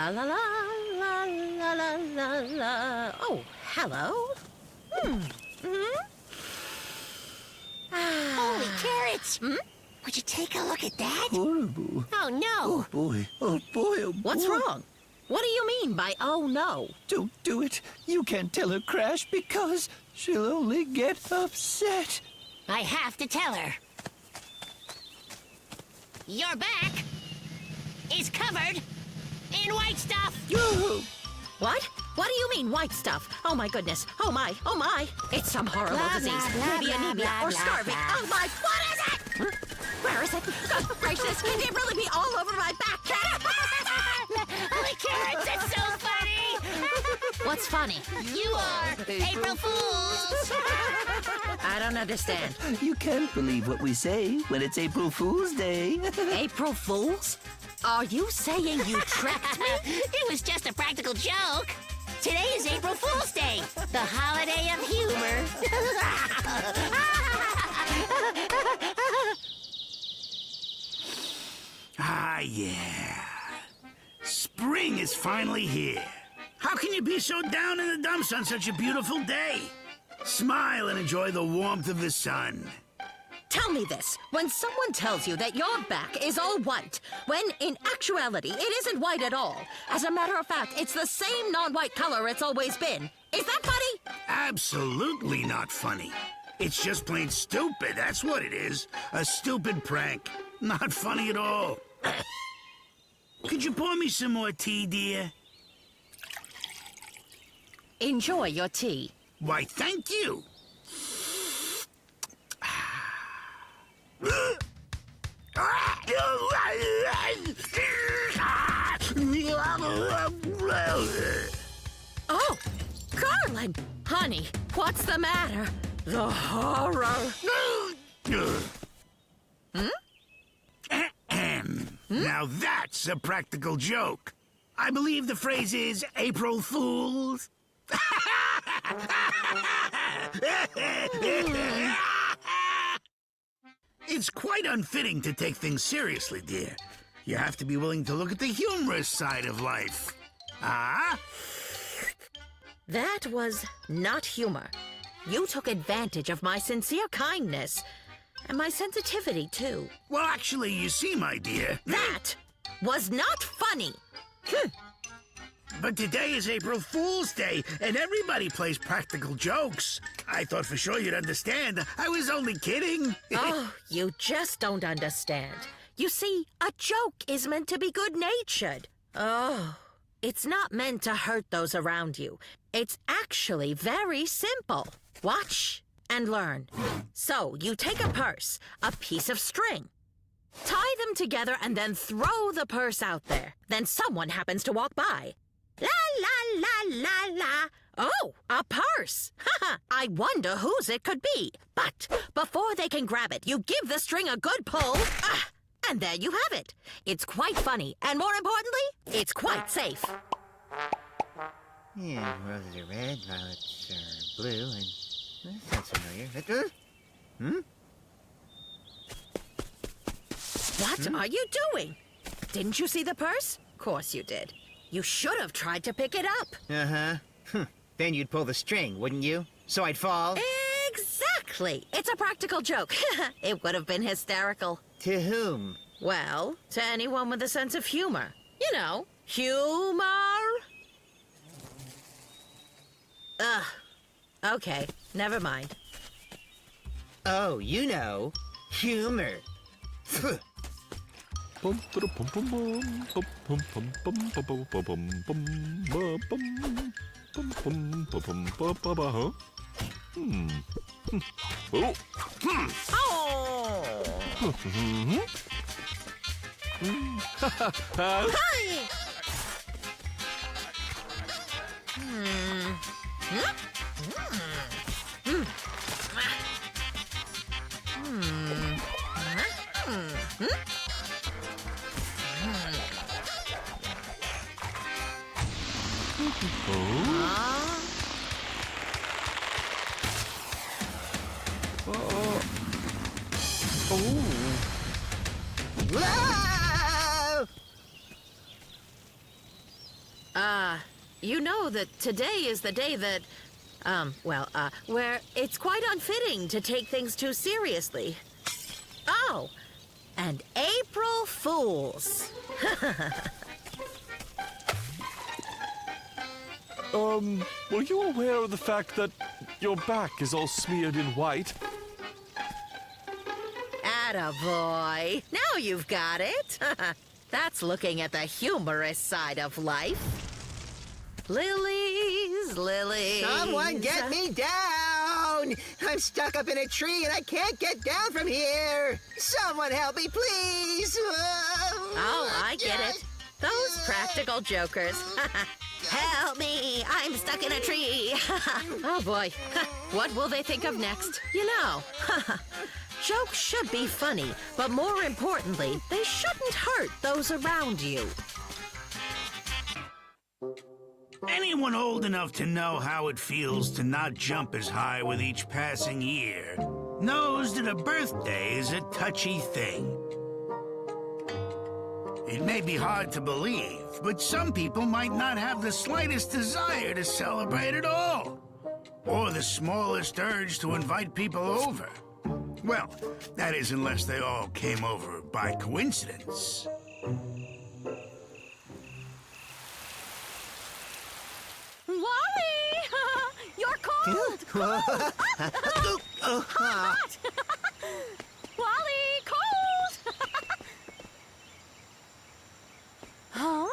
La la la la la la la la. Oh, hello. Holy carrots! Would you take a look at that? Horrible. Oh, no. Oh, boy. Oh, boy. Oh, boy. What's wrong? What do you mean by oh no? Don't do it. You can't tell her, Crash, because she'll only get upset. I have to tell her. Your back is covered in white stuff. What? What do you mean white stuff? Oh my goodness. Oh my. Oh my. It's some horrible Blah, disease. blah, blah, Maybe blah, anemia blah, or blah, starving. blah. Oh my. What is it? Where is it? Good gracious. Can it really be all over my back? Holy carrots, it's so funny. What's funny? You are April Fools. I don't understand. You can't believe what we say when it's April Fool's Day. April Fools? Are you saying you tricked me? It was just a practical joke. Today is April Fool's Day, the holiday of humor. Ah, yeah. Spring is finally here. How can you be so down in the dumps on such a beautiful day? Smile and enjoy the warmth of the sun. Tell me this. When someone tells you that your back is all white, when in actuality it isn't white at all. As a matter of fact, it's the same non-white color it's always been. Is that funny? Absolutely not funny. It's just plain stupid, that's what it is. A stupid prank. Not funny at all. Could you pour me some more tea, dear? Enjoy your tea. Why, thank you. Oh, Carlin! Honey, what's the matter? The horror. Now that's a practical joke. I believe the phrase is April Fools. It's quite unfitting to take things seriously, dear. You have to be willing to look at the humorous side of life. Ah? That was not humor. You took advantage of my sincere kindness. And my sensitivity, too. Well, actually, you see, my dear. That was not funny. But today is April Fool's Day, and everybody plays practical jokes. I thought for sure you'd understand. I was only kidding. Oh, you just don't understand. You see, a joke is meant to be good-natured. Oh, it's not meant to hurt those around you. It's actually very simple. Watch and learn. So, you take a purse, a piece of string, tie them together, and then throw the purse out there. Then someone happens to walk by. La, la, la, la, la. Oh, a purse. Haha, I wonder whose it could be. But before they can grab it, you give the string a good pull. And there you have it. It's quite funny, and more importantly, it's quite safe. Yeah, roses are red, violets are blue, and that sounds familiar. What are you doing? Didn't you see the purse? Of course you did. You should have tried to pick it up. Uh-huh. Then you'd pull the string, wouldn't you? So I'd fall? Exactly. It's a practical joke. It would have been hysterical. To whom? Well, to anyone with a sense of humor. You know, humor. Ugh. Okay, never mind. Oh, you know. Humor. You know that today is the day that, where it's quite unfitting to take things too seriously. Oh, and April Fools. Were you aware of the fact that your back is all smeared in white? Attaboy. Now you've got it. That's looking at the humorous side of life. Lilies, lilies. Someone get me down! I'm stuck up in a tree and I can't get down from here! Someone help me, please! Oh, I get it. Those practical jokers. Help me! I'm stuck in a tree. Oh, boy. What will they think of next? You know, jokes should be funny, but more importantly, they shouldn't hurt those around you. Anyone old enough to know how it feels to not jump as high with each passing year knows that a birthday is a touchy thing. It may be hard to believe, but some people might not have the slightest desire to celebrate at all, or the smallest urge to invite people over. Well, that is unless they all came over by coincidence. Wally! You're cold! Hot! Wally, cold! Huh?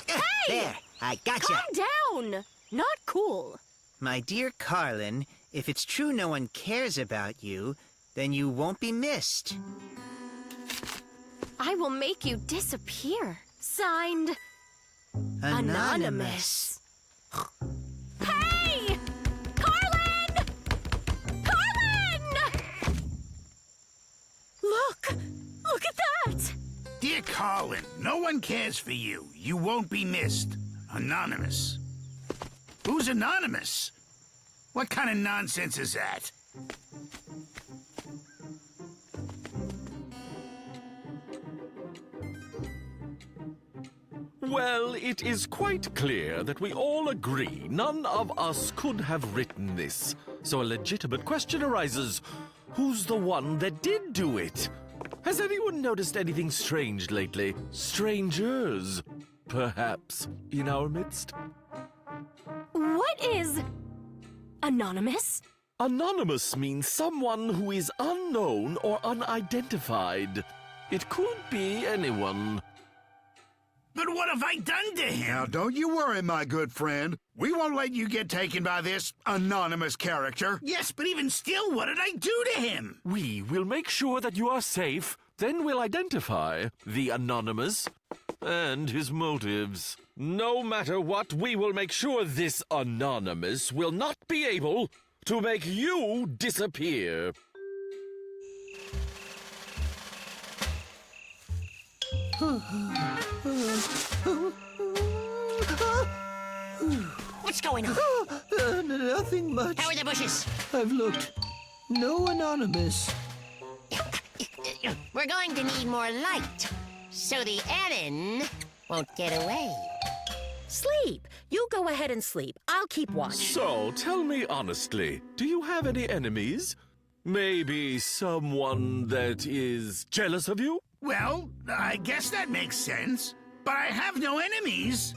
Hey! There, I gotcha! Calm down! Not cool. My dear Carlin, if it's true no one cares about you, then you won't be missed. I will make you disappear. Signed, Anonymous. Hey! Carlin! Carlin! Look! Look at that! Dear Colin, no one cares for you. You won't be missed. Anonymous. Who's anonymous? What kind of nonsense is that? Well, it is quite clear that we all agree none of us could have written this. So a legitimate question arises. Who's the one that did do it? Has anyone noticed anything strange lately? Strangers, perhaps, in our midst? What is anonymous? Anonymous means someone who is unknown or unidentified. It could be anyone. But what have I done to him? Now, don't you worry, my good friend. We won't let you get taken by this anonymous character. Yes, but even still, what did I do to him? We will make sure that you are safe, then we'll identify the Anonymous and his motives. No matter what, we will make sure this Anonymous will not be able to make you disappear. What's going on? Nothing much. How are the bushes? I've looked. No anonymous. We're going to need more light, so the Anon won't get away. Sleep. You go ahead and sleep. I'll keep watch. So, tell me honestly, do you have any enemies? Maybe someone that is jealous of you? Well, I guess that makes sense. But I have no enemies.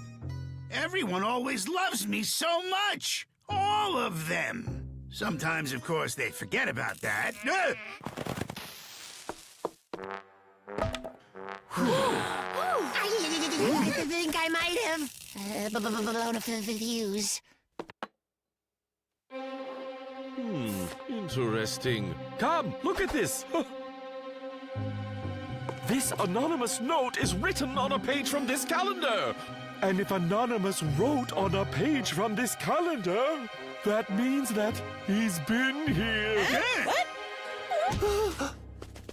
Everyone always loves me so much. All of them. Sometimes, of course, they forget about that. I think I might have blown up the fuse. Interesting. Come, look at this. This anonymous note is written on a page from this calendar. And if Anonymous wrote on a page from this calendar, that means that he's been here. What?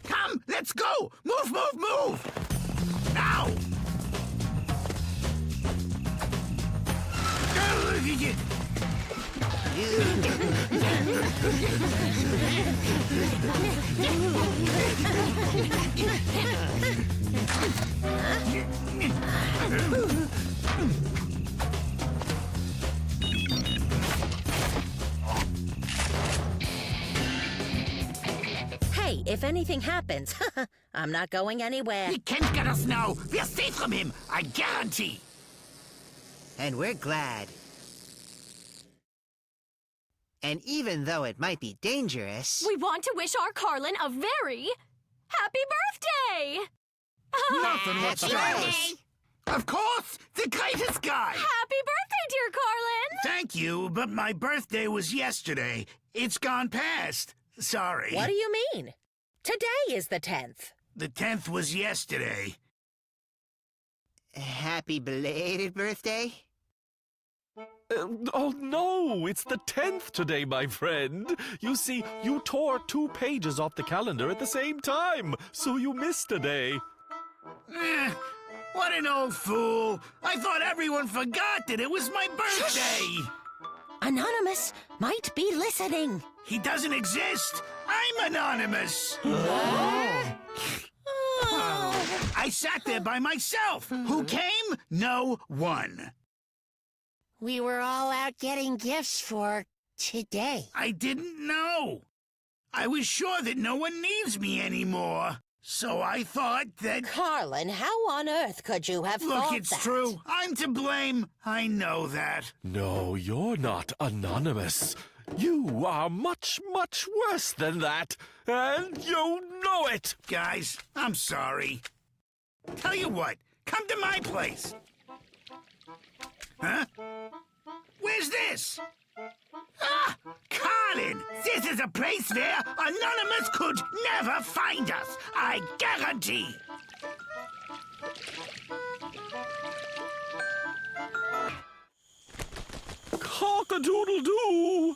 Come, let's go! Move, move, move! Now! Hey, if anything happens, I'm not going anywhere. He can't get us now. We're safe from him, I guarantee. And we're glad. And even though it might be dangerous... We want to wish our Carlin a very happy birthday! Nothing That's whatsoever. right. Of course, the greatest guy. Happy birthday, dear Carlin! Thank you, but my birthday was yesterday. It's gone past. Sorry. What do you mean? Today is the 10th. The 10th was yesterday. Happy belated birthday? Oh no, it's the 10th today, my friend. You see, you tore 2 pages off the calendar at the same time, so you missed a day. What an old fool. I thought everyone forgot that it was my birthday. Anonymous might be listening. He doesn't exist. I'm anonymous. I sat there by myself. Who came? No one. We were all out getting gifts for today. I didn't know. I was sure that no one needs me anymore. So I thought that... Carlin, how on earth could you have thought Look, it's that? true. I'm to blame. I know that. No, you're not anonymous. You are much, much worse than that, and you know it. Guys, I'm sorry. Tell you what, come to my place. Huh? Where's this? Ah! Colin! This is a place where Anonymous could never find us! I guarantee! Cock-a-doodle-doo!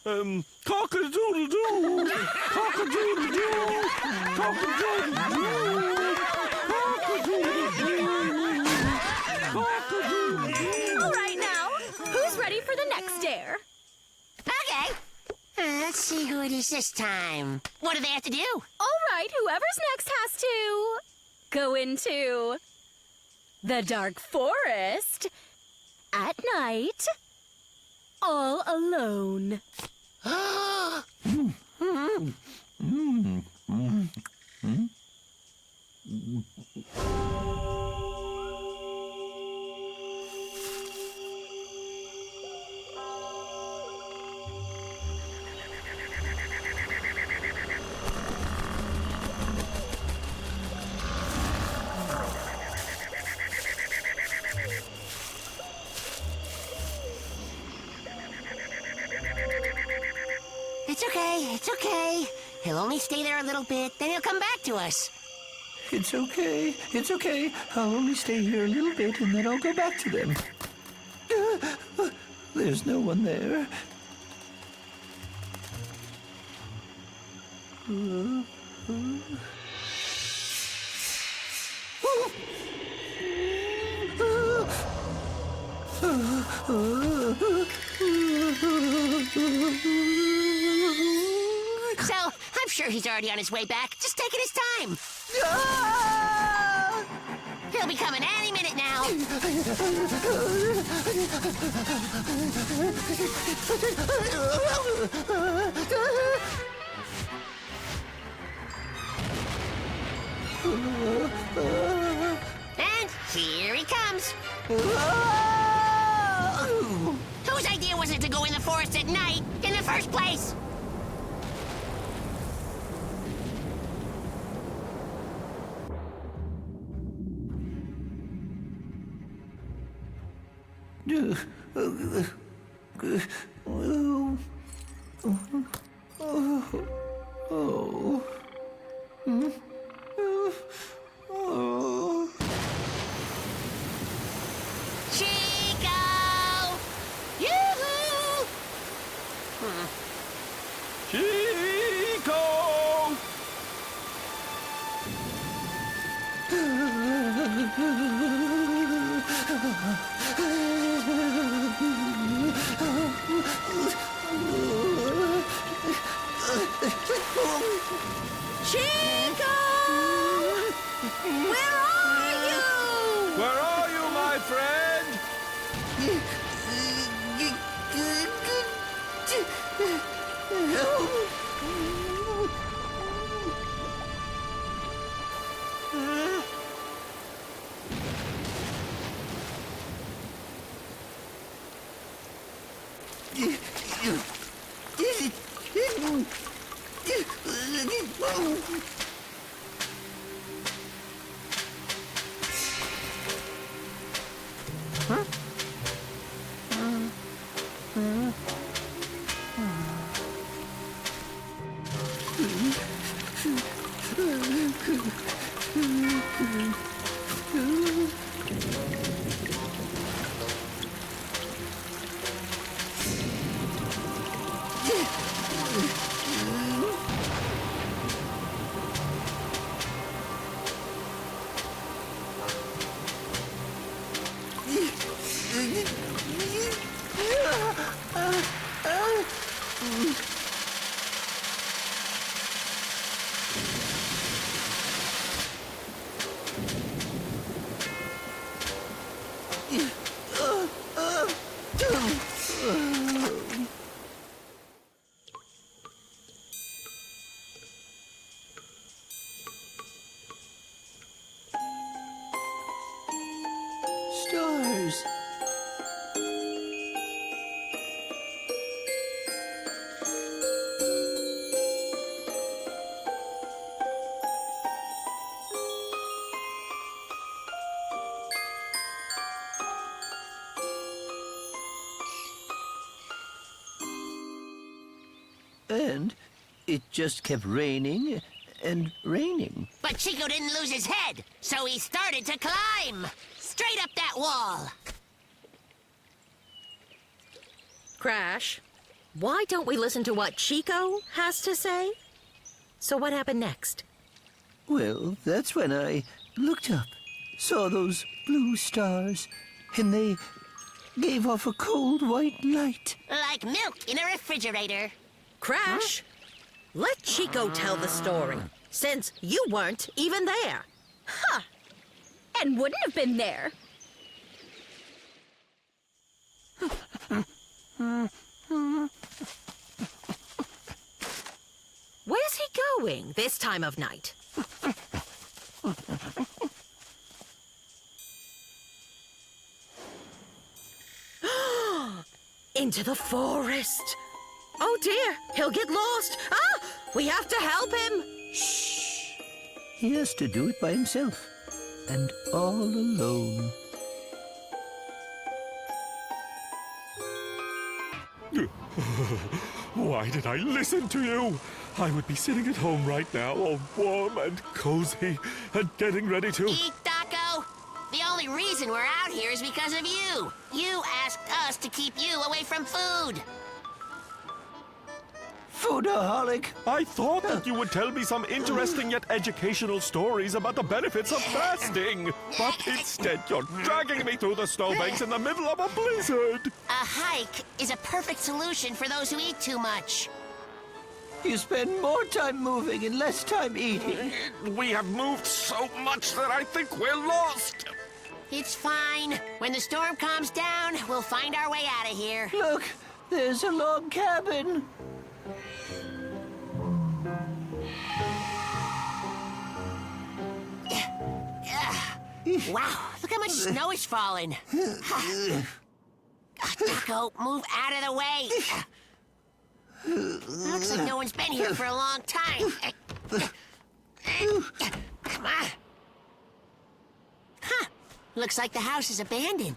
Cock-a-doodle-doo! Cock-a-doodle-doo! Cock-a-doodle-doo! Cock-a-doodle-doo! All right, now, who's ready for the next dare? Okay. Let's see who it is this time. What do they have to do? All right, whoever's next has to go into the dark forest at night, all alone. It's okay. He'll only stay there a little bit, then he'll come back to us. It's okay. It's okay. I'll only stay here a little bit and then I'll go back to them. There's no one there. So, I'm sure he's already on his way back, just taking his time. He'll be coming any minute now. And here he comes. Whose idea was it to go in the forest at night in the first place? Chico! Yoo-hoo! Chico! Chico! Where are you? Where are you, my friend? Stars. And it just kept raining and raining. But Chico didn't lose his head, so he started to climb. Straight up that wall. Crash, why don't we listen to what Chico has to say? So what happened next? Well, that's when I looked up, saw those blue stars, and they gave off a cold white light. Like milk in a refrigerator. Crash, let Chico tell the story, since you weren't even there. Huh. And wouldn't have been there. Where's he going this time of night? Into the forest. Oh dear, he'll get lost. Ah, we have to help him. Shh. He has to do it by himself, and all alone. Why did I listen to you? I would be sitting at home right now, all warm and cozy, and getting ready to... Eat, Taco. The only reason we're out here is because of you. You asked us to keep you away from food. Foodaholic. I thought that you would tell me some interesting yet educational stories about the benefits of fasting. But instead, you're dragging me through the snowbanks in the middle of a blizzard. A hike is a perfect solution for those who eat too much. You spend more time moving and less time eating. We have moved so much that I think we're lost. It's fine. When the storm calms down, we'll find our way out of here. Look, there's a log cabin. Wow, look how much snow is falling. Taco, move out of the way. Looks like no one's been here for a long time. Come on. Huh, looks like the house is abandoned.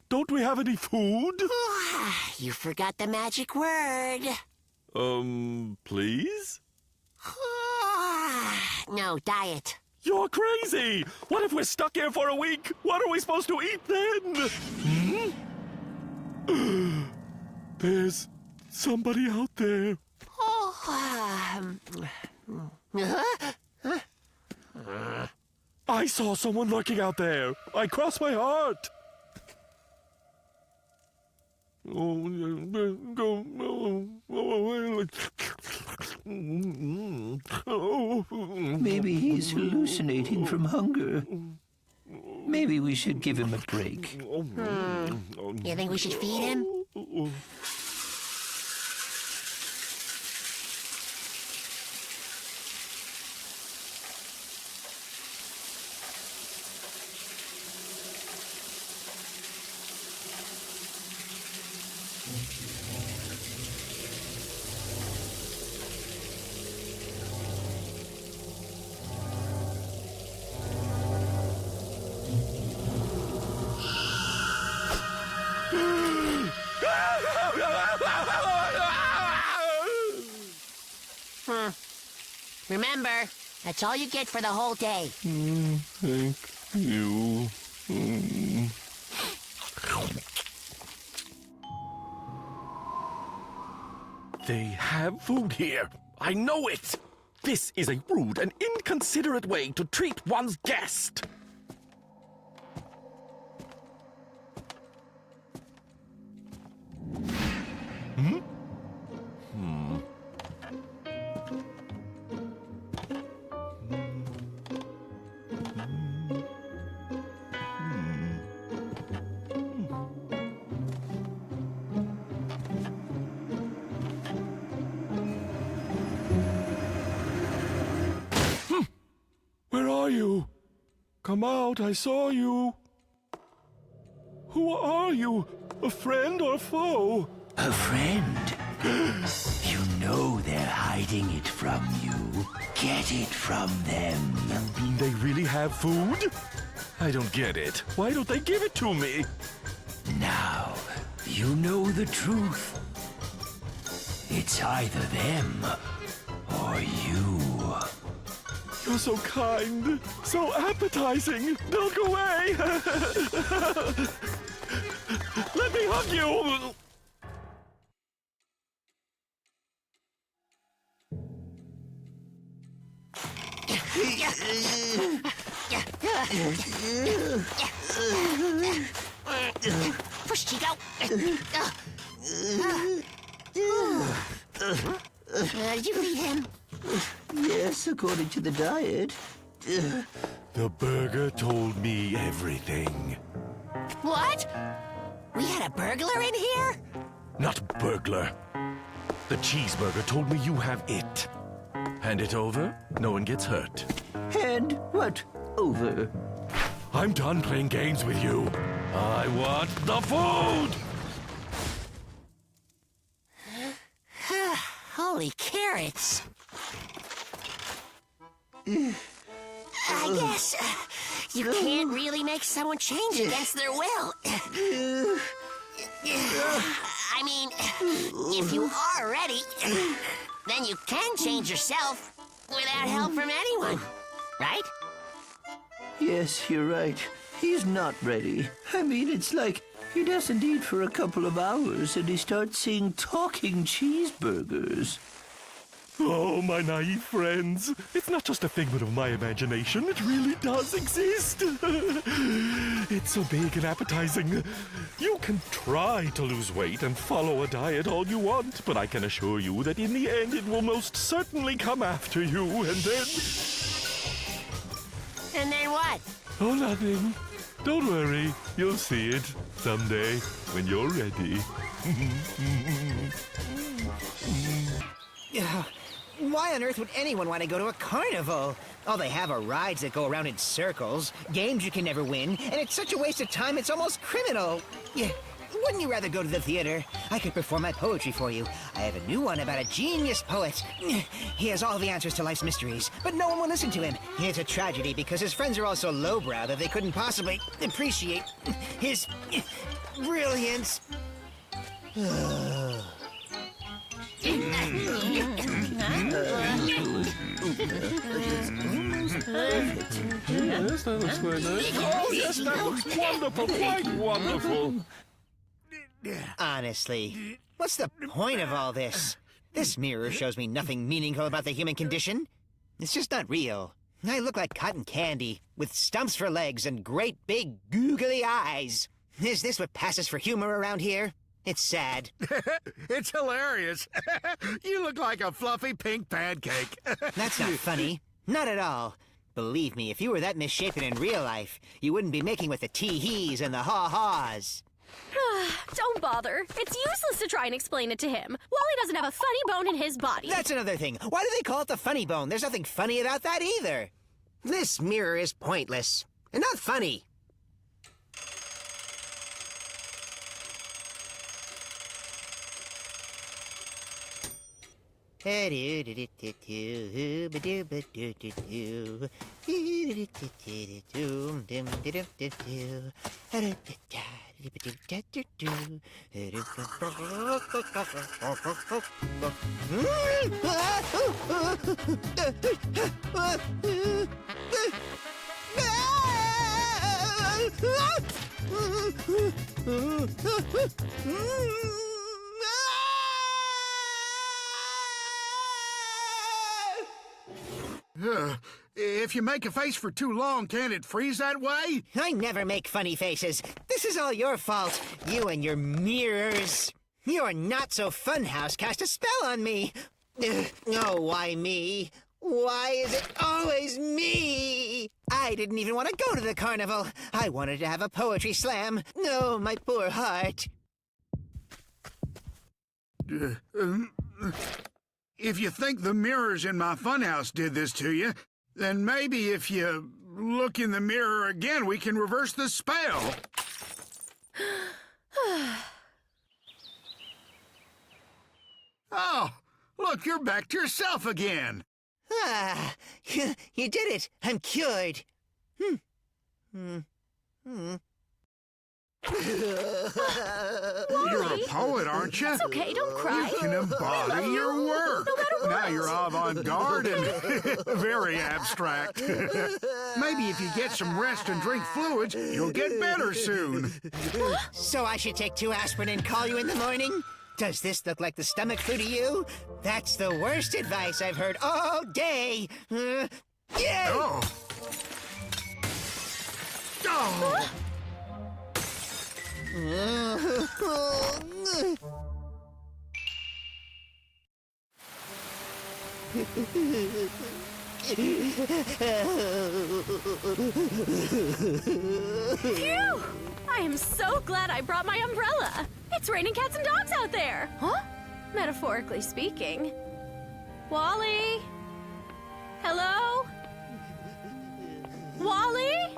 Don't we have any food? You forgot the magic word. Please? No, diet. You're crazy! What if we're stuck here for a week? What are we supposed to eat then? There's somebody out there. I saw someone lurking out there. I crossed my heart. Maybe he's hallucinating from hunger. Maybe we should give him a break. You think we should feed him? Remember, that's all you get for the whole day. Thank you. They have food here. I know it. This is a rude and inconsiderate way to treat one's guest. Where are you? Come out, I saw you. Who are you? A friend or foe? A friend? You know they're hiding it from you. Get it from them. You mean they really have food? I don't get it. Why don't they give it to me? Now, you know the truth. It's either them or you. You're so kind, so appetizing. Milk away. Let me hug you. Push, Chico. Did you feed him? Yes, according to the diet. The burger told me everything. What? We had a burglar in here? Not burglar. The cheeseburger told me you have it. Hand it over, no one gets hurt. And what over? I'm done playing games with you. I want the food! Holy carrots. I guess you can't really make someone change against their will. I mean, if you are ready, then you can change yourself without help from anyone, right? Yes, you're right. He's not ready. I mean, it's like he doesn't eat for a couple of hours and he starts seeing talking cheeseburgers. Oh, my naive friends. It's not just a figment of my imagination. It really does exist. It's so big and appetizing. You can try to lose weight and follow a diet all you want, but I can assure you that in the end it will most certainly come after you, and then... And then what? Oh, nothing. Don't worry. You'll see it someday when you're ready. Why on earth would anyone want to go to a carnival? All they have are rides that go around in circles, games you can never win, and it's such a waste of time it's almost criminal. Yeah, wouldn't you rather go to the theater? I could perform my poetry for you. I have a new one about a genius poet. He has all the answers to life's mysteries, but no one will listen to him. It's a tragedy because his friends are all so lowbrow that they couldn't possibly appreciate his brilliance. Yes, that looks quite nice. Oh, yes, that looks wonderful, quite wonderful. Honestly, what's the point of all this? This mirror shows me nothing meaningful about the human condition. It's just not real. I look like cotton candy, with stumps for legs and great big googly eyes. Is this what passes for humor around here? It's sad. It's hilarious. You look like a fluffy pink pancake. That's not funny. Not at all. Believe me, if you were that misshapen in real life, you wouldn't be making with the tee-hees and the haw-haws. Don't bother. It's useless to try and explain it to him. Wally doesn't have a funny bone in his body. That's another thing. Why do they call it the funny bone? There's nothing funny about that either. This mirror is pointless. And not funny. If you make a face for too long, can it freeze that way? I never make funny faces. This is all your fault. You and your mirrors. Your not-so-fun house cast a spell on me. Oh, why me? Why is it always me? I didn't even want to go to the carnival. I wanted to have a poetry slam. No, my poor heart. If you think the mirrors in my funhouse did this to you, then maybe if you look in the mirror again, we can reverse the spell. Oh, look, you're back to yourself again. Ah, you did it. I'm cured. You're a poet, aren't you? It's okay, don't cry. You can embody your work. No matter Now what. you're avant-garde and very abstract. Maybe if you get some rest and drink fluids, you'll get better soon. So I should take 2 aspirin and call you in the morning? Does this look like the stomach flu to you? That's the worst advice I've heard all day. Yeah. Oh. Oh. Phew! I am so glad I brought my umbrella. It's raining cats and dogs out there. Huh? Metaphorically speaking. Wally? Hello? Wally?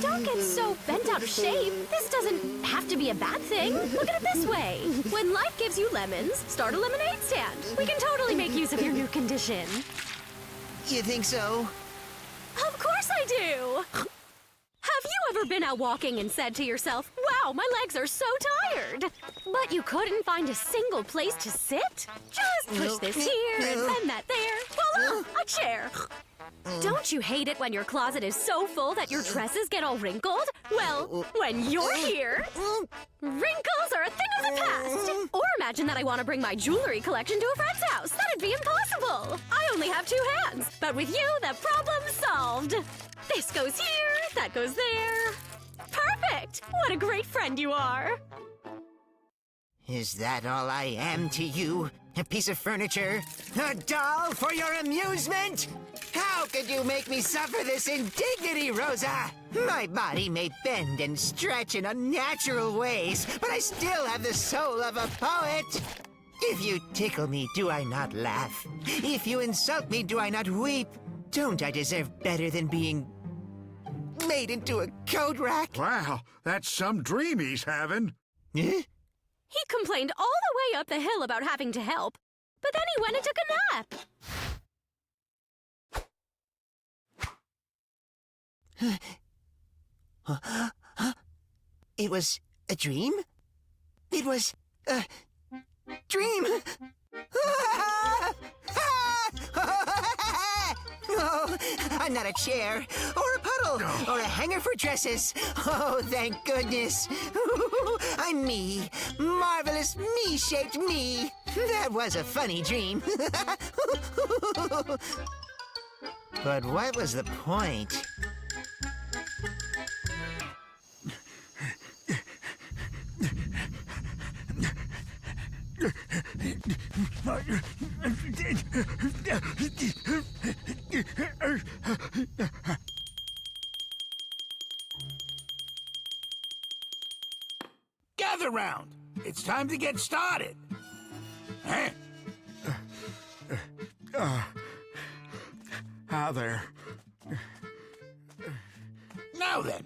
Don't get so bent out of shape. This doesn't have to be a bad thing. Look at it this way. When life gives you lemons, start a lemonade stand. We can totally make use of your new condition. You think so? Of course I do! Have you ever been out walking and said to yourself, wow, my legs are so tired? But you couldn't find a single place to sit? Just push this here and bend that there. Voila! A chair. Don't you hate it when your closet is so full that your dresses get all wrinkled? Well, when you're here, wrinkles are a thing of the past. Or imagine that I want to bring my jewelry collection to a friend's house. That'd be impossible. I only have 2 hands. But with you, the problem's solved. This goes here, that goes there. Perfect! What a great friend you are. Is that all I am to you? A piece of furniture? A doll for your amusement? How could you make me suffer this indignity, Rosa? My body may bend and stretch in unnatural ways, but I still have the soul of a poet. If you tickle me, do I not laugh? If you insult me, do I not weep? Don't I deserve better than being made into a coat rack? Wow, that's some dream he's having. Huh? He complained all the way up the hill about having to help, but then he went and took a nap. It was a dream? It was a dream! Oh, I'm not a chair, or a puddle, or a hanger for dresses. Oh, thank goodness. I'm me. Marvelous me-shaped me. That was a funny dream. But what was the point? Gather round. It's time to get started. Huh? Hi there. Now then,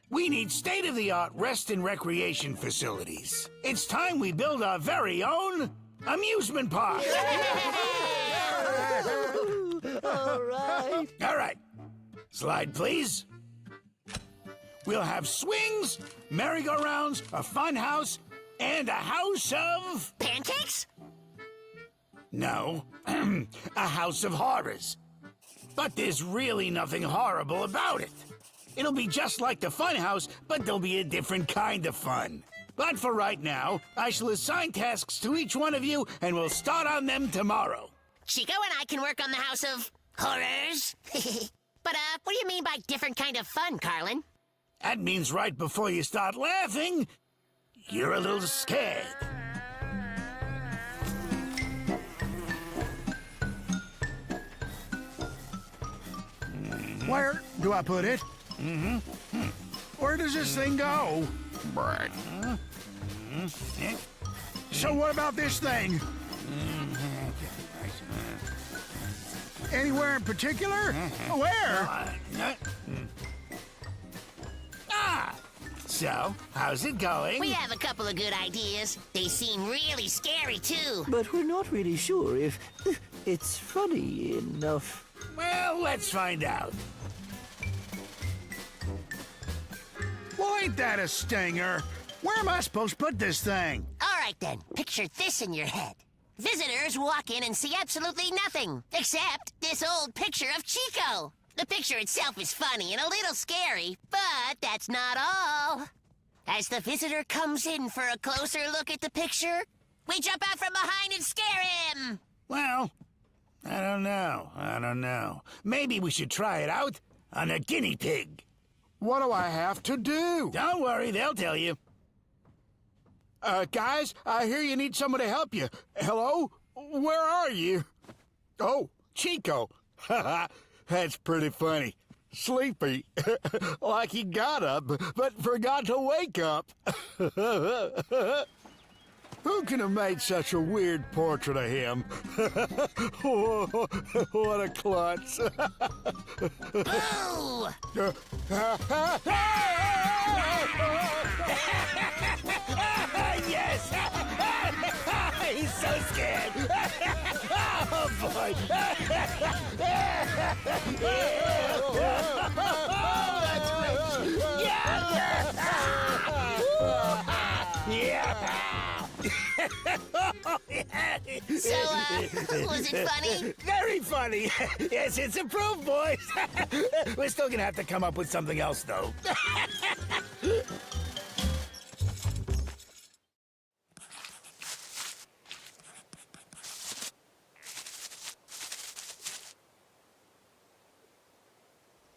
we need state-of-the-art rest and recreation facilities. It's time we build our very own amusement park. All right. All right. Slide, please. We'll have swings, merry-go-rounds, a fun house, and a house of... Pancakes? No, a house of horrors. But there's really nothing horrible about it. It'll be just like the fun house, but there'll be a different kind of fun. But for right now, I shall assign tasks to each one of you, and we'll start on them tomorrow. Chico and I can work on the House of Horrors. But, what do you mean by different kind of fun, Carlin? That means right before you start laughing, you're a little scared. Where do I put it? Where does this thing go? So what about this thing? Anywhere in particular? Where? So, how's it going? We have a couple of good ideas. They seem really scary, too. But we're not really sure if it's funny enough. Well, let's find out. Well, ain't that a stinger? Where am I supposed to put this thing? All right, then. Picture this in your head. Visitors walk in and see absolutely nothing, except this old picture of Chico. The picture itself is funny and a little scary, but that's not all. As the visitor comes in for a closer look at the picture, we jump out from behind and scare him. Well, I don't know. Maybe we should try it out on a guinea pig. What do I have to do? Don't worry, they'll tell you. Guys, I hear you need someone to help you. Hello? Where are you? Oh, Chico. That's pretty funny. Sleepy. Like he got up, but forgot to wake up. Who can have made such a weird portrait of him? What a klutz. Boo! Yes! He's so scared! Oh, boy! That's rich! Yeah! So, was it funny? Very funny! Yes, it's approved, boys! We're still gonna have to come up with something else, though.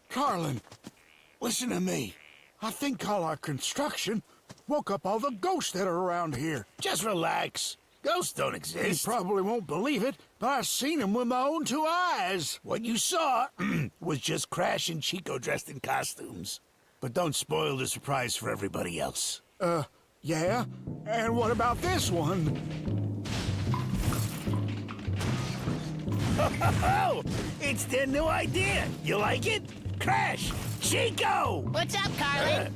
Carlin, Listen to me. I think all our construction woke up all the ghosts that are around here. Just relax. Ghosts don't You exist. probably won't believe it, but I've seen them with my own two eyes. What you saw was just Crash and Chico dressed in costumes. But don't spoil the surprise for everybody else. Yeah? And what about this one? Oh, it's their new idea. You like it? Crash, Chico! What's up, Carlin?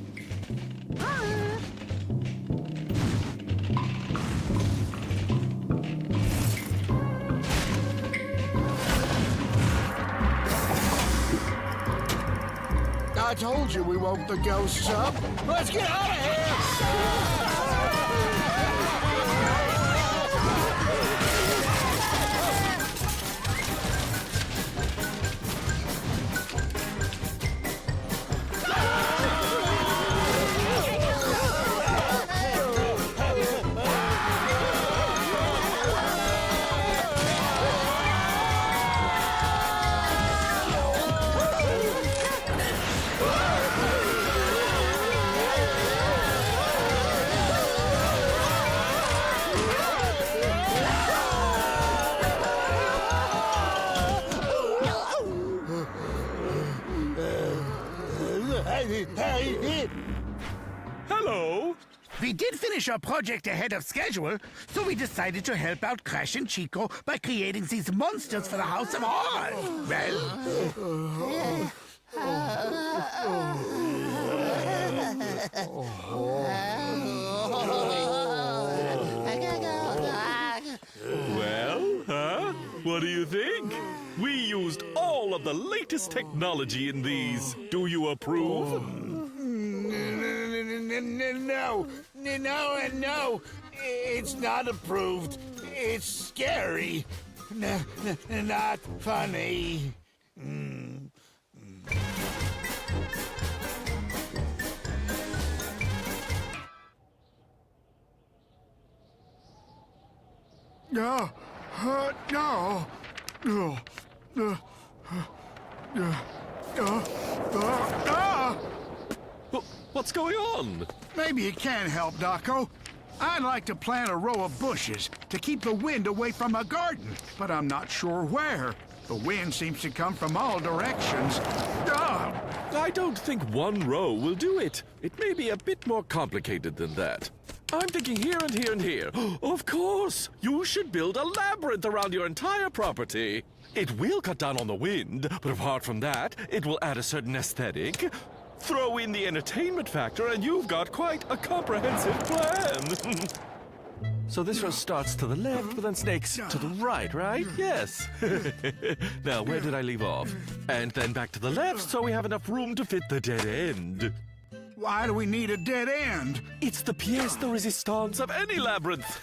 I told you we woke the ghosts up. Let's get out of here! Hello? We did finish our project ahead of schedule, so we decided to help out Crash and Chico by creating these monsters for the House of Horrors. Well... What do you think? We used all of the latest technology in these. Do you approve? No, and no. It's not approved. It's scary. Not funny. No. No. What's going on? Maybe you can help, Doco. I'd like to plant a row of bushes to keep the wind away from my garden, but I'm not sure where. The wind seems to come from all directions. I don't think one row will do it. It may be a bit more complicated than that. I'm thinking here and here and here. Of course! You should build a labyrinth around your entire property. It will cut down on the wind, but apart from that, it will add a certain aesthetic. Throw in the entertainment factor, and you've got quite a comprehensive plan. So this row starts to the left, but then snakes to the right, right? Yes. Now, where did I leave off? And then back to the left, so we have enough room to fit the dead end. Why do we need a dead end? It's the pièce de résistance of any labyrinth.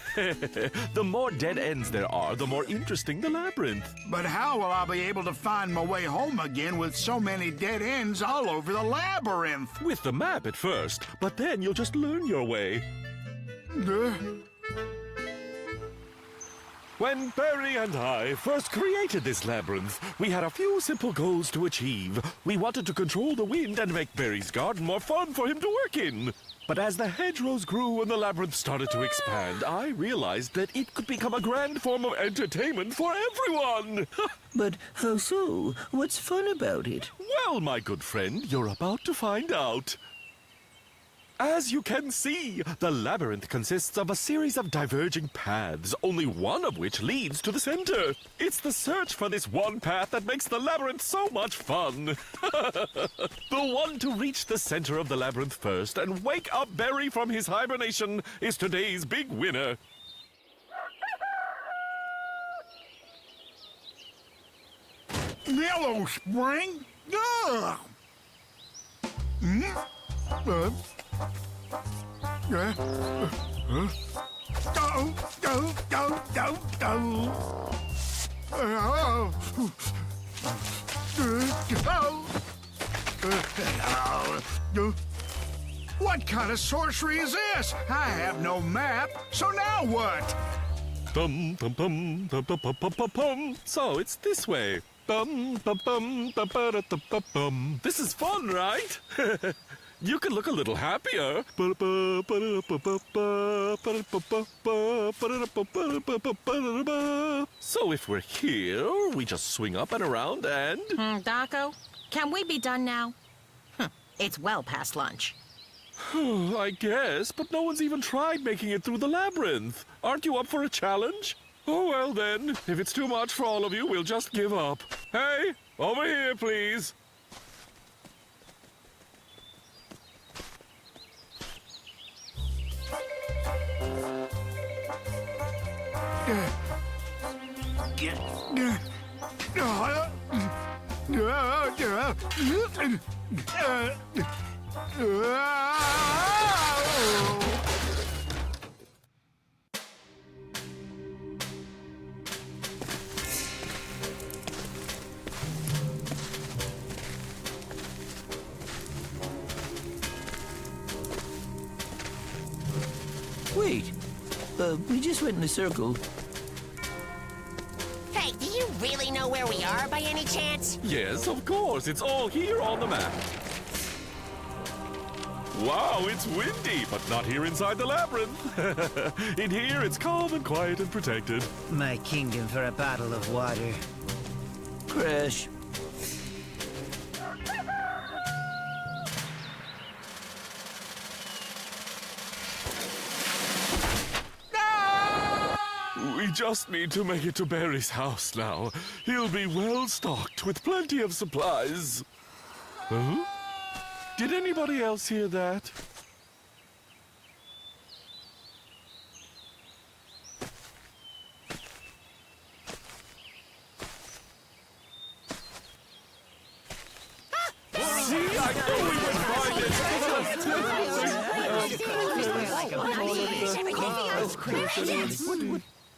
The more dead ends there are, the more interesting the labyrinth. But how will I be able to find my way home again with so many dead ends all over the labyrinth? With the map at first, but then you'll just learn your way. When Barry and I first created this labyrinth, we had a few simple goals to achieve. We wanted to control the wind and make Barry's garden more fun for him to work in. But as the hedgerows grew and the labyrinth started to expand, I realized that it could become a grand form of entertainment for everyone. But how so? What's fun about it? Well, my good friend, you're about to find out. As you can see, the labyrinth consists of a series of diverging paths, only one of which leads to the center. It's the search for this one path that makes the labyrinth so much fun. The one to reach the center of the labyrinth first and wake up Barry from his hibernation is today's big winner. Yellow Spring? Ugh. What kind of sorcery is this? I have no map, so now what? Bum, bum, bum, bum, bum, bum, bum, bum, bum. So it's this way. Bum, bum, bum, bum, bum, bum, bum, bum. This is fun, right? You can look a little happier. So if we're here, we just swing up and around and... Daco, can we be done now? It's well past lunch. I guess, but no one's even tried making it through the labyrinth. Aren't you up for a challenge? Oh, well then, if it's too much for all of you, we'll just give up. Hey, over here, please. Wait. We just went in a circle. Hey, do you really know where we are by any chance? Yes, of course. It's all here on the map. Wow, it's windy, but not here inside the labyrinth. In here, it's calm and quiet and protected. My kingdom for a bottle of water. Crash. We just need to make it to Barry's house now. He'll be well stocked with plenty of supplies. Huh? Did anybody else hear that?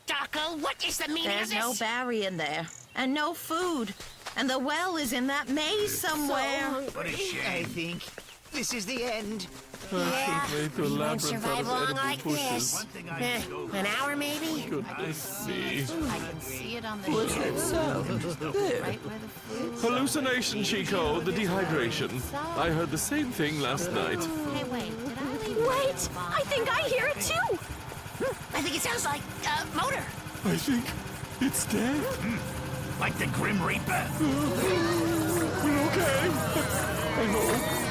Darko, what is the meaning There's of no this? Barry in there, and no food. And the well is in that maze somewhere. What a I shame. think this is the end. Yeah, Way to a we won't labyrinth out survive of long edible like bushes. this. One thing I know. An hour, maybe? Goodness me. I can see it on the What's that sound? There. right where the fruit's Hallucination, Chico, the dehydration. I heard the same thing last night. Hey, wait, did I leave Wait! I think I hear it too! I think it sounds like a motor. I think it's dead. Like the Grim Reaper. We're okay. I hope.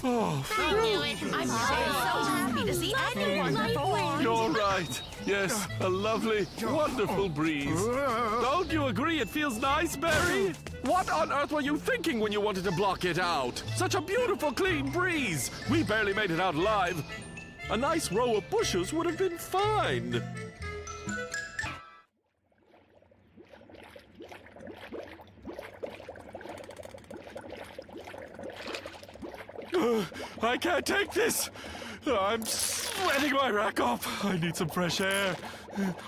Oh, I knew it. I'm so happy to see anyone before. you're right. Yes, a lovely, wonderful breeze. Don't you agree it feels nice, Barry? What on earth were you thinking when you wanted to block it out? Such a beautiful, clean breeze. We barely made it out alive. A nice row of bushes would have been fine. I can't take this. I'm sweating my rack off. I need some fresh air.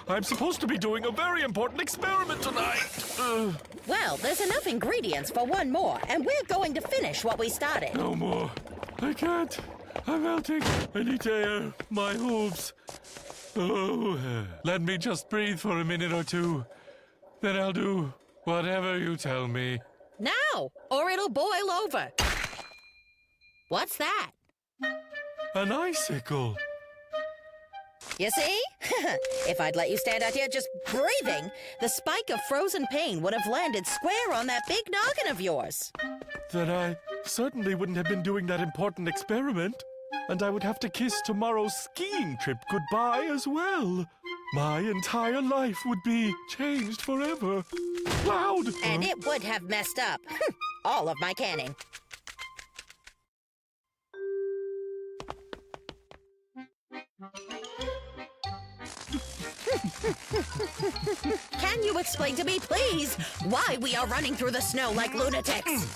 I'm supposed to be doing a very important experiment tonight. Well, there's enough ingredients for one more, and we're going to finish what we started. No more. I can't. I'm melting. I need air. My hooves. Oh, let me just breathe for a minute or two. Then I'll do whatever you tell me. Now, or it'll boil over. What's that? An icicle. You see? If I'd let you stand out here just breathing, the spike of frozen pain would have landed square on that big noggin of yours. Then I certainly wouldn't have been doing that important experiment. And I would have to kiss tomorrow's skiing trip goodbye as well. My entire life would be changed forever. Loud! And it would have messed up all of my canning. Can you explain to me, please, why we are running through the snow like lunatics?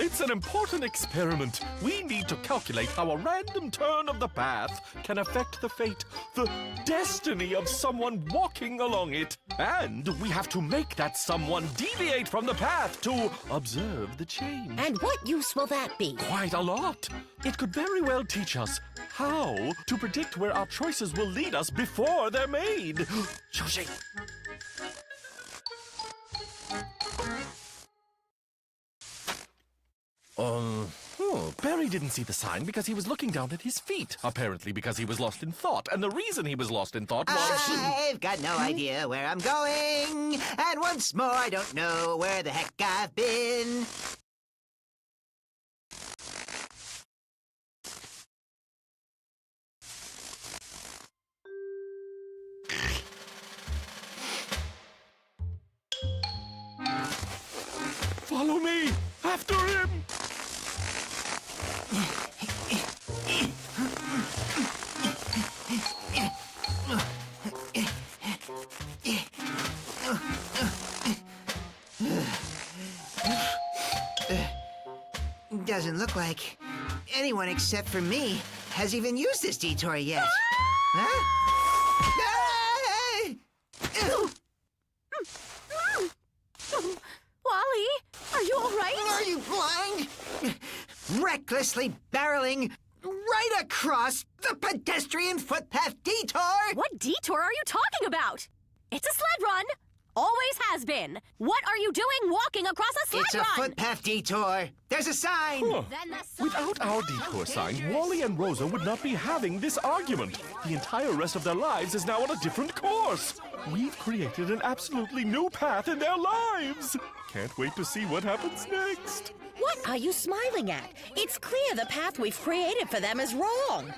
It's an important experiment. We need to calculate how a random turn of the path can affect the fate, the destiny of someone walking along it. And we have to make that someone deviate from the path to observe the change. And what use will that be? Quite a lot. It could very well teach us how to predict where our choices will lead us before they're made. Joshi. Barry didn't see the sign because he was looking down at his feet. Apparently because he was lost in thought. And the reason he was lost in thought was... I've got no idea where I'm going. And once more, I don't know where the heck I've been. Follow me! After him! Doesn't look like anyone except for me has even used this detour yet. Huh? Wally, are you all right? Are you blind? Recklessly barreling right across the pedestrian footpath detour? What detour are you talking about? It's a sled run. Always has been. What are you doing walking across a sled It's a run? footpath detour. There's a sign. Huh. Then the sign- Without our detour sign, Wally and Rosa would not be having this argument. The entire rest of their lives is now on a different course. We've created an absolutely new path in their lives. Can't wait to see what happens next. What are you smiling at? It's clear the path we've created for them is wrong.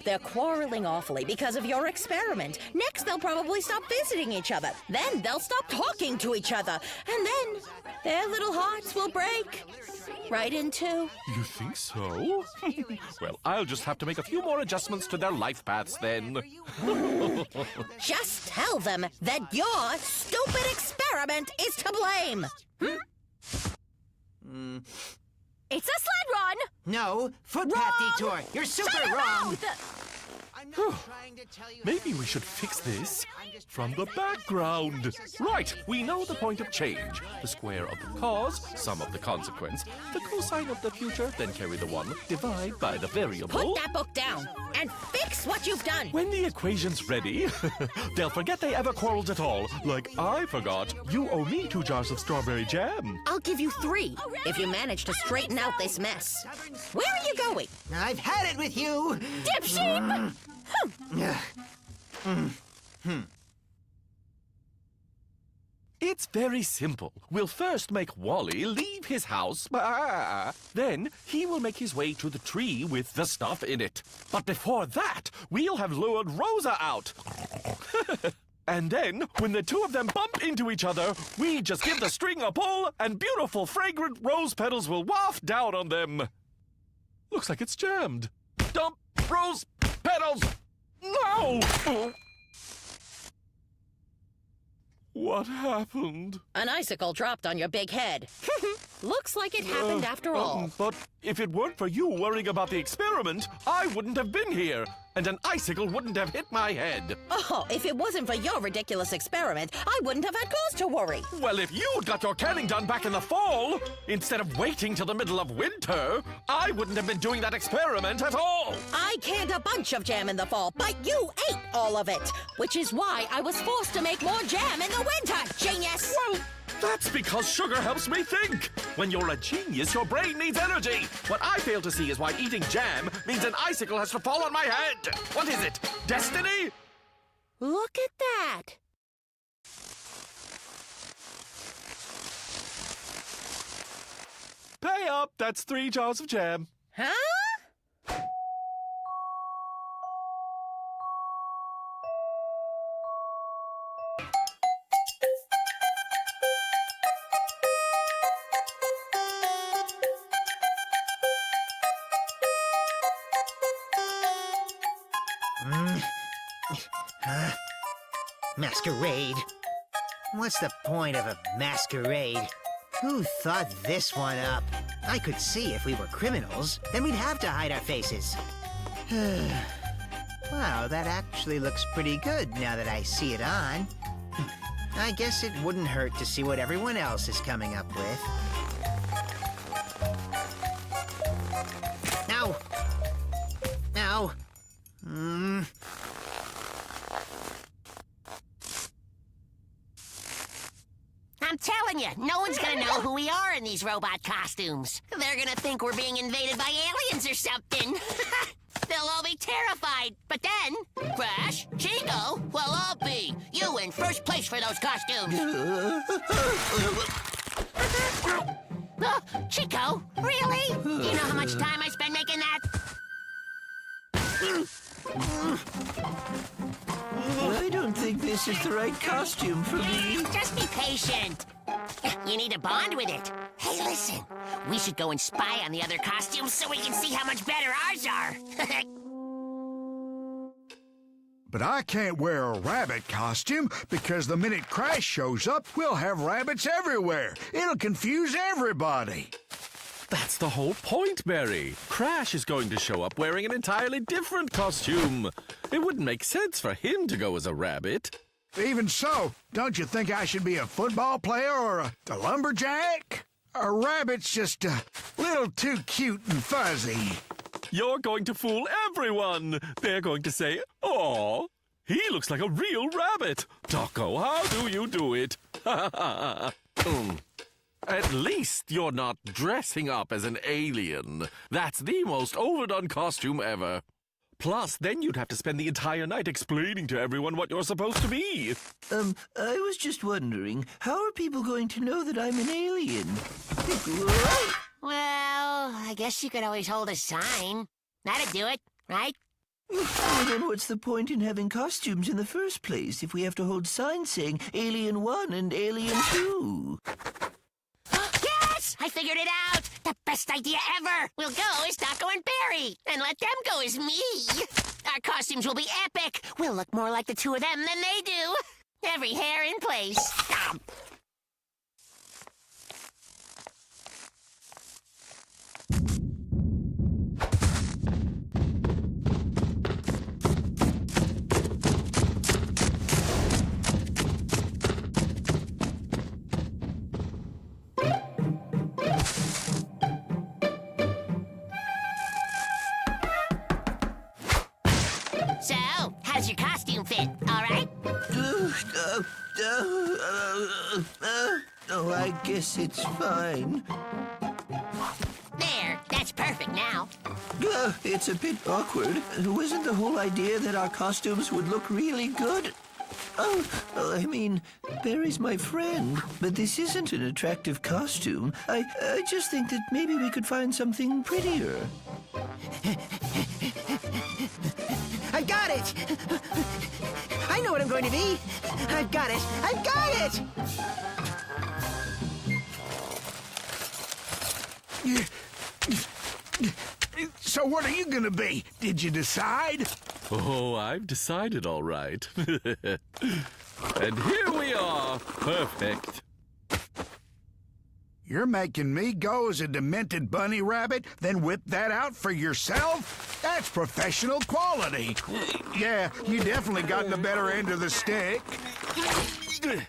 They're quarreling awfully because of your experiment. Next, they'll probably stop visiting each other. Then they'll stop talking to each other. And then their little hearts will break. Right in two. You think so? Well, I'll just have to make a few more adjustments to their life paths then. Just tell them that your stupid experiment is to blame. It's a sled run! No, footpath detour. You're super wrong. I'm not trying to tell you. Maybe we should fix this from the background. Right, we know the point of change. The square of the cause, sum of the consequence, the cosine of the future, then carry the one, divide by the variable. Put that book down and fix what you've done. When the equation's ready, they'll forget they ever quarreled at all. Like I forgot. You owe me 2 jars of strawberry jam. I'll give you 3 if you manage to straighten out this mess. Where are you going? I've had it with you. Dipsheep! It's very simple. We'll first make Wally leave his house. Then he will make his way to the tree with the stuff in it. But before that, we'll have lured Rosa out. And then, when the two of them bump into each other, we just give the string a pull, and beautiful, fragrant rose petals will waft down on them. Looks like it's jammed. Dump rose petals! No! What happened? An icicle dropped on your big head. Looks like it happened after all. But if it weren't for you worrying about the experiment, I wouldn't have been here, and an icicle wouldn't have hit my head. Oh, if it wasn't for your ridiculous experiment, I wouldn't have had cause to worry. Well, if you'd got your canning done back in the fall, instead of waiting till the middle of winter, I wouldn't have been doing that experiment at all. I canned a bunch of jam in the fall, but you ate all of it, which is why I was forced to make more jam in the winter, genius! Well, that's because sugar helps me think. When you're a genius, your brain needs energy. What I fail to see is why eating jam means an icicle has to fall on my head. What is it? Destiny? Look at that. Pay up. That's 3 jars of jam. Huh? Masquerade. What's the point of a masquerade? Who thought this one up? I could see if we were criminals, then we'd have to hide our faces. Wow, that actually looks pretty good now that I see it on. I guess it wouldn't hurt to see what everyone else is coming up with. Ow! Ow! I'm telling you, no one's gonna know who we are in these robot costumes. They're gonna think we're being invaded by aliens or something. They'll all be terrified. But then, Crash, Chico, well, I'll be. You in first place for those costumes. Chico, really? Do you know how much time I spend making that? I don't think this is the right costume for me. Just be patient. You need to bond with it. Hey, listen. We should go and spy on the other costumes so we can see how much better ours are. But I can't wear a rabbit costume because the minute Crash shows up, we'll have rabbits everywhere. It'll confuse everybody. That's the whole point, Barry. Crash is going to show up wearing an entirely different costume. It wouldn't make sense for him to go as a rabbit. Even so, don't you think I should be a football player or a lumberjack? A rabbit's just a little too cute and fuzzy. You're going to fool everyone. They're going to say, "Aw, he looks like a real rabbit. Taco, how do you do it?" At least you're not dressing up as an alien. That's the most overdone costume ever. Plus, then you'd have to spend the entire night explaining to everyone what you're supposed to be. I was just wondering, how are people going to know that I'm an alien? Well, I guess you could always hold a sign. That'd do it, right? Well, then what's the point in having costumes in the first place if we have to hold signs saying Alien 1 and Alien 2? Yes! I figured it out! The best idea ever! We'll go as Taco and Barry, and let them go as me! Our costumes will be epic! We'll look more like the two of them than they do! Every hair in place! So, how's your costume fit? All right? Oh, I guess it's fine. There, that's perfect now. It's a bit awkward. Wasn't the whole idea that our costumes would look really good? I mean, Barry's my friend, but this isn't an attractive costume. I just think that maybe we could find something prettier. I've got it! I know what I'm going to be! I've got it! I've got it! So what are you gonna be? Did you decide? Oh, I've decided all right. And here we are. Perfect. You're making me go as a demented bunny rabbit, then whip that out for yourself? That's professional quality. Yeah, you definitely got the better end of the stick.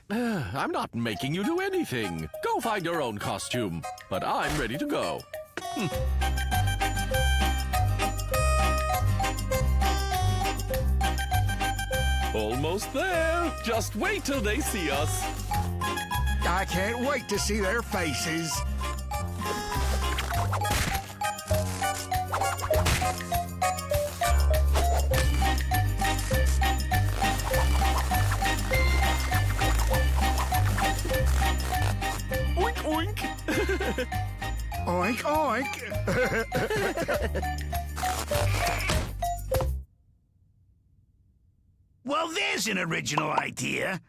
I'm not making you do anything. Go find your own costume. But I'm ready to go. Almost there. Just wait till they see us. I can't wait to see their faces. Oink, oink. Oink, oink. Well, there's an original idea.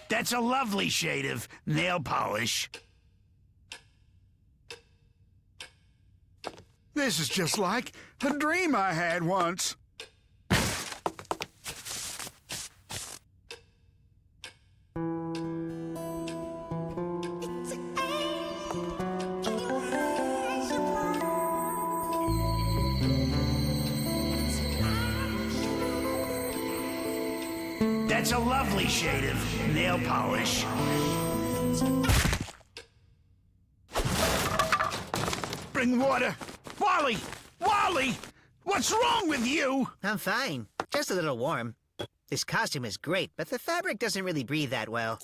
That's a lovely shade of nail polish. This is just like a dream I had once. That's a lovely shade of nail polish. Bring water. Wally! Wally! What's wrong with you? I'm fine. Just a little warm. This costume is great, but the fabric doesn't really breathe that well.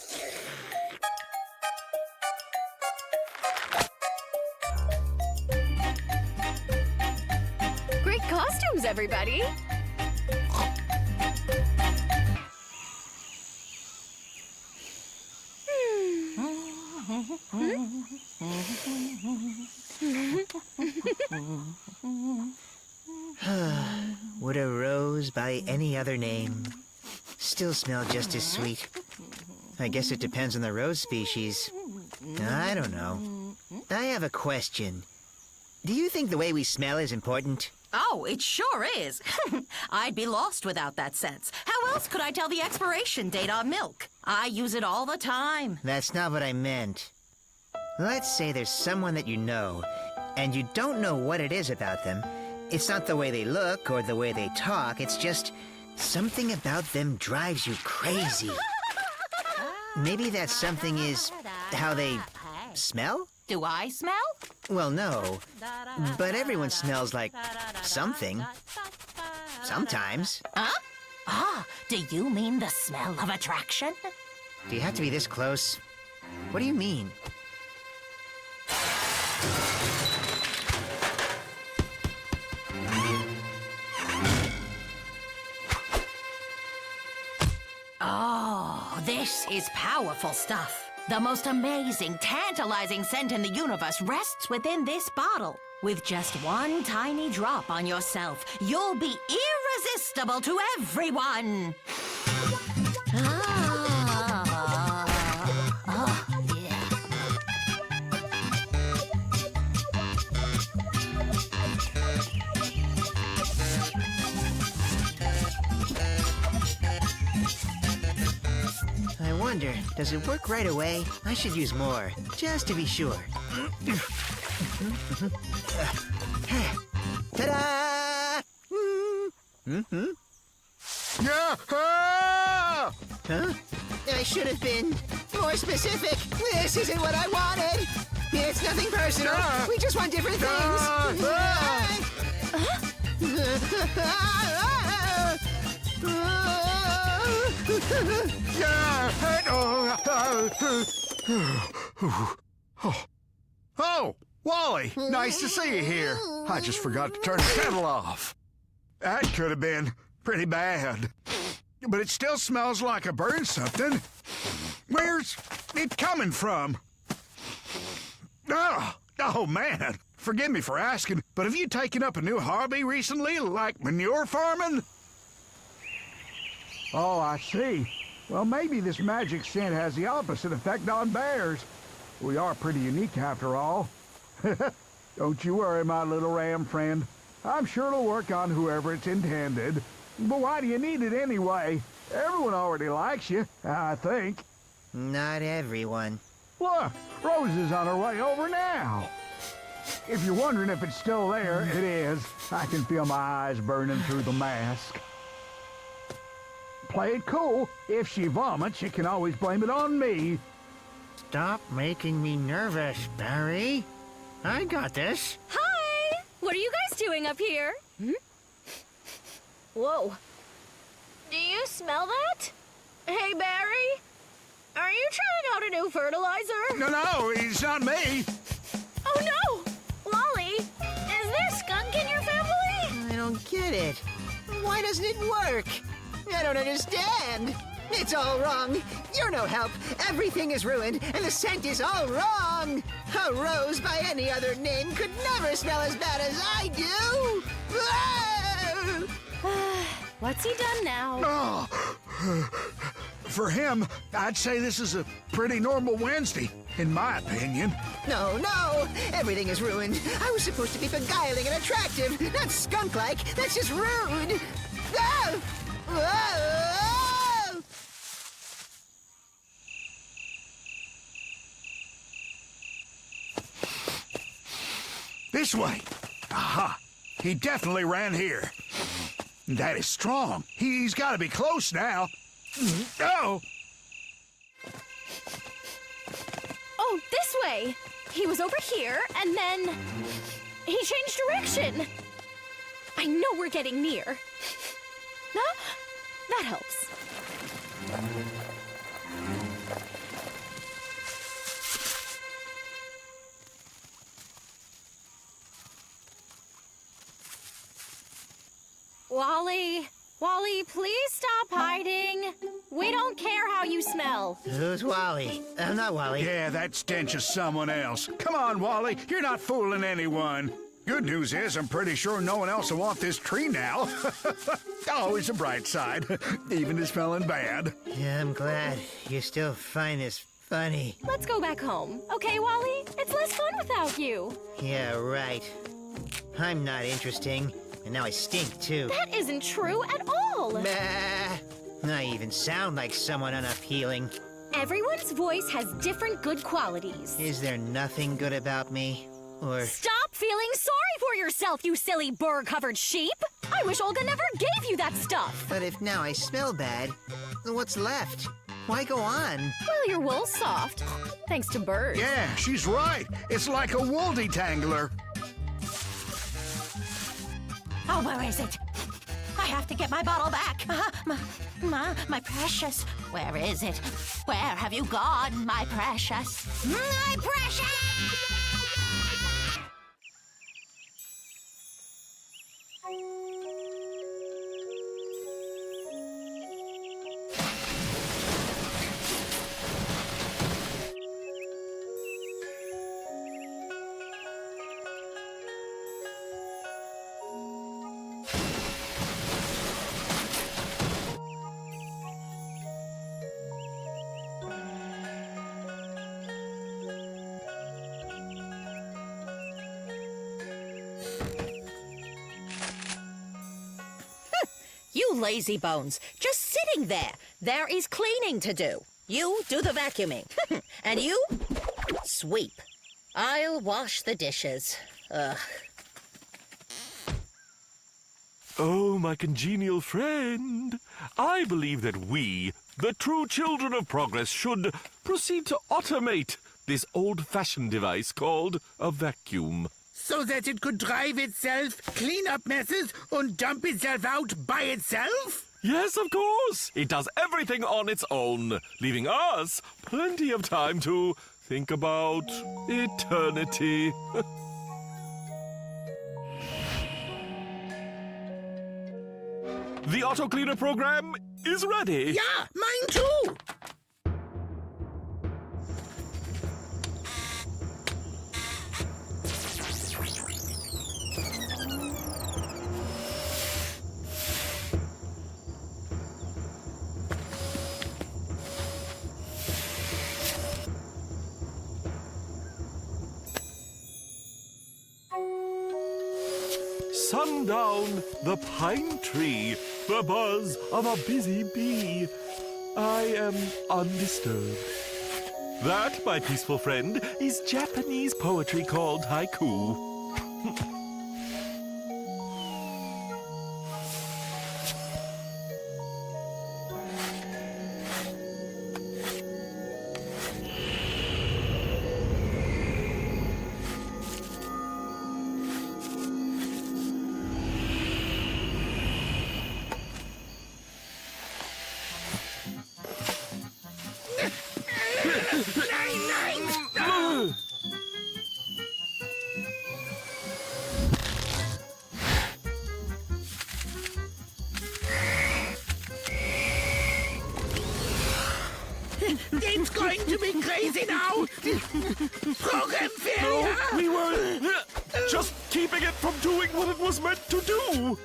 Great costumes, everybody! Would a rose by any other name still smell just as sweet? I guess it depends on the rose species. I don't know. I have a question. Do you think the way we smell is important? Oh, it sure is. I'd be lost without that sense. How else could I tell the expiration date on milk? I use it all the time. That's not what I meant. Let's say there's someone that you know, and you don't know what it is about them. It's not the way they look or the way they talk. It's just something about them drives you crazy. Maybe that something is how they smell? Do I smell? Well, no. But everyone smells like something. Sometimes. Huh? Ah, do you mean the smell of attraction? Do you have to be this close? What do you mean? Oh, this is powerful stuff. The most amazing, tantalizing scent in the universe rests within this bottle. With just one tiny drop on yourself, you'll be irresistible to everyone. I wonder, does it work right away? I should use more, just to be sure. Ta-da! Yeah! Ah! Huh? I should have been more specific. This isn't what I wanted. It's nothing personal. We just want different things. Oh, Wally, nice to see you here. I just forgot to turn the kettle off. That could have been pretty bad. But it still smells like I burned something. Where's it coming from? Oh, man. Forgive me for asking, but have you taken up a new hobby recently, like manure farming? Oh, I see. Well, maybe this magic scent has the opposite effect on bears. We are pretty unique after all. Don't you worry, my little ram friend. I'm sure it'll work on whoever it's intended. But why do you need it anyway? Everyone already likes you, I think. Not everyone. Look, Rose is on her way over now. If you're wondering if it's still there, it is. I can feel my eyes burning through the mask. Play it cool. If she vomits, you can always blame it on me. Stop making me nervous, Barry. I got this. Hi! What are you guys doing up here? Whoa. Do you smell that? Hey, Barry? Are you trying out a new fertilizer? No, it's not me. Oh, no! Wally, is there skunk in your family? I don't get it. Why doesn't it work? I don't understand. It's all wrong. You're no help. Everything is ruined, and the scent is all wrong. A rose by any other name could never smell as bad as I do. What's he done now? For him, I'd say this is a pretty normal Wednesday, in my opinion. No, everything is ruined. I was supposed to be beguiling and attractive, not skunk-like. That's just rude. This way. Aha. He definitely ran here. That is strong. He's got to be close now. Oh! Oh, this way. He was over here, and then he changed direction. I know we're getting near. Huh? That helps. Wally, please stop hiding. We don't care how you smell. Who's Wally? I'm not Wally. Yeah, that stench is someone else. Come on, Wally. You're not fooling anyone. Good news is, I'm pretty sure no one else will want this tree now. Always a bright side, even is smelling bad. Yeah, I'm glad you still find this funny. Let's go back home. Okay, Wally? It's less fun without you. Yeah, right. I'm not interesting, and now I stink, too. That isn't true at all. Bah. I even sound like someone unappealing. Everyone's voice has different good qualities. Is there nothing good about me? Or... Stop feeling sorry for yourself, you silly burr-covered sheep! I wish Olga never gave you that stuff! But if now I smell bad, then what's left? Why go on? Well, your wool's soft, thanks to birds. Yeah, she's right. It's like a wool detangler. Oh, where is it? I have to get my bottle back. My precious. Where is it? Where have you gone, my precious? My precious! lazy bones, just sitting there. There is cleaning to do. You do the vacuuming. And you sweep. I'll wash the dishes. Ugh. Oh, my congenial friend. I believe that we, the true children of progress, should proceed to automate this old-fashioned device called a vacuum. So that it could drive itself, clean up messes, and dump itself out by itself? Yes, of course. It does everything on its own, leaving us plenty of time to think about eternity. The auto cleaner program is ready. Yeah, mine too! Sundown, the pine tree, the buzz of a busy bee. I am undisturbed. That, my peaceful friend, is Japanese poetry called haiku. It's going to be crazy now! Program failure! No, we were just keeping it from doing what it was meant to do.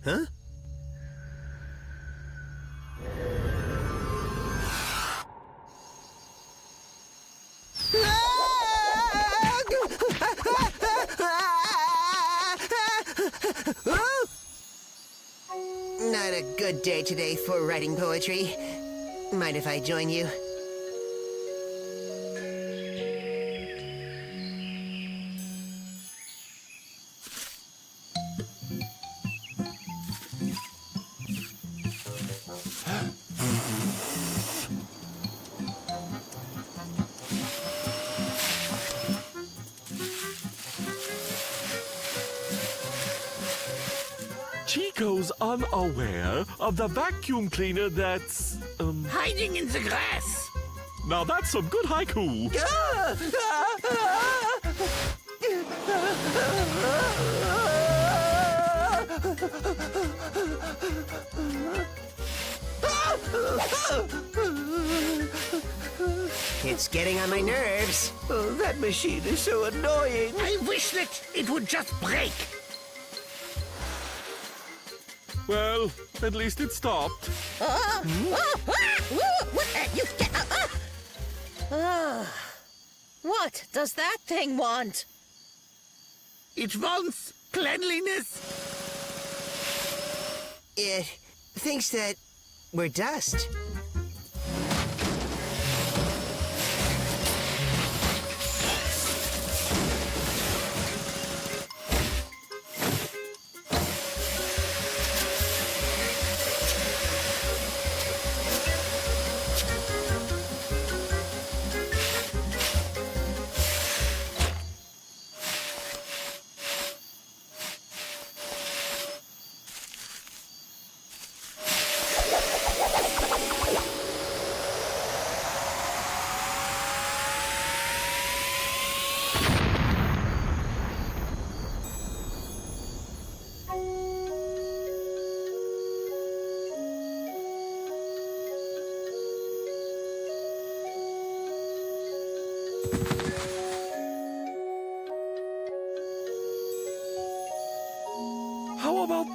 Huh? Not a good day today for writing poetry. Mind if I join you? Chico's unaware of the vacuum cleaner that's, Hiding in the grass! Now that's some good haiku. It's getting on my nerves. Oh, that machine is so annoying. I wish that it would just break! Well, at least it stopped. What does that thing want? It wants cleanliness! It thinks that we're dust.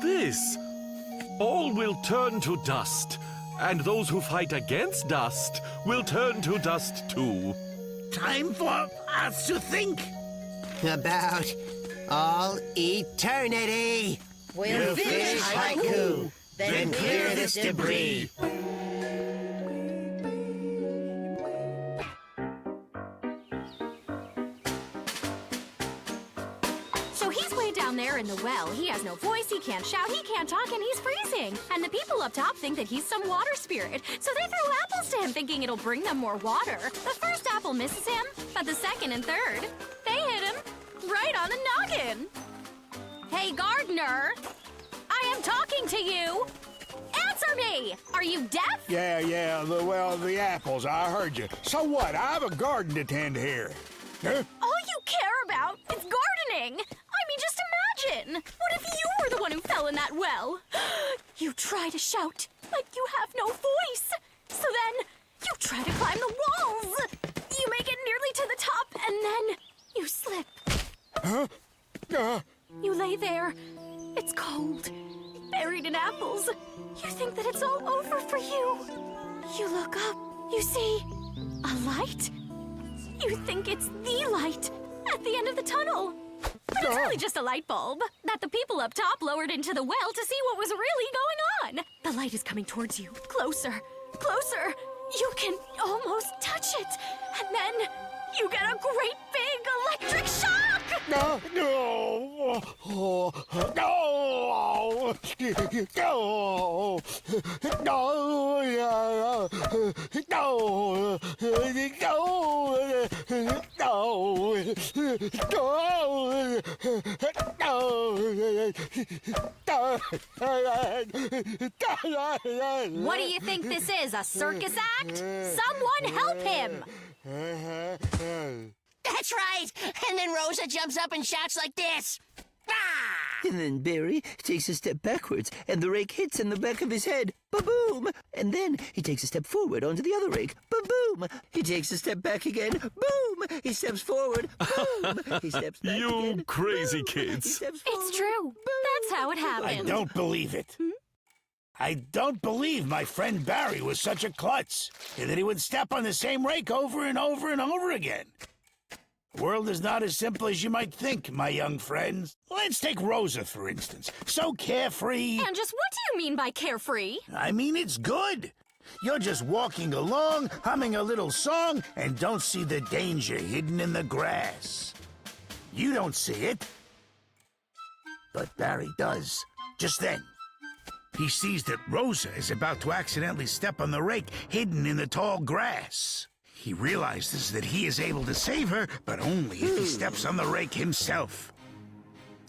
this? All will turn to dust, and those who fight against dust will turn to dust too. Time for us to think. About all eternity. We'll finish haiku, then clear this debris. So he's way down there in the well. He has no voice, he can't shout, he can't talk, and he's freezing. And the people up top think that he's some water spirit. So they throw apples to him thinking it'll bring them more water. The first apple misses him, but the second and third, they hit him right on the noggin. Hey, gardener, I am talking to you. Answer me! Are you deaf? Yeah, the apples, I heard you. So what? I have a garden to tend here. Huh? All you care about is gardening. I mean, just imagine. What if you were the one who fell in that well? You try to shout, but you have no voice. So then, you try to climb the walls. You make it nearly to the top, and then you slip. Huh? You lay there. It's cold, buried in apples. You think that it's all over for you. You look up. You see a light. You think it's the light at the end of the tunnel. But it's really just a light bulb that the people up top lowered into the well to see what was really going on. The light is coming towards you. Closer, closer. You can almost touch it. And then you get a great big electric shock. No! What do you think this is, a circus act? Someone help him! That's right! And then Rosa jumps up and shouts like this. Ah! And then Barry takes a step backwards, and the rake hits in the back of his head. Ba-boom! And then he takes a step forward onto the other rake. Ba-boom! He takes a step back again. Boom! He steps forward. Boom! He steps back You again. crazy Boom! kids. He steps forward. It's true. That's how it I happened. don't believe it. I don't believe my friend Barry was such a klutz, and that he would step on the same rake over and over and over again. The world is not as simple as you might think, my young friends. Let's take Rosa, for instance. So carefree. And just what do you mean by carefree? I mean, it's good. You're just walking along, humming a little song, and don't see the danger hidden in the grass. You don't see it, but Barry does. Just then, he sees that Rosa is about to accidentally step on the rake hidden in the tall grass. He realizes that he is able to save her, but only if he steps on the rake himself.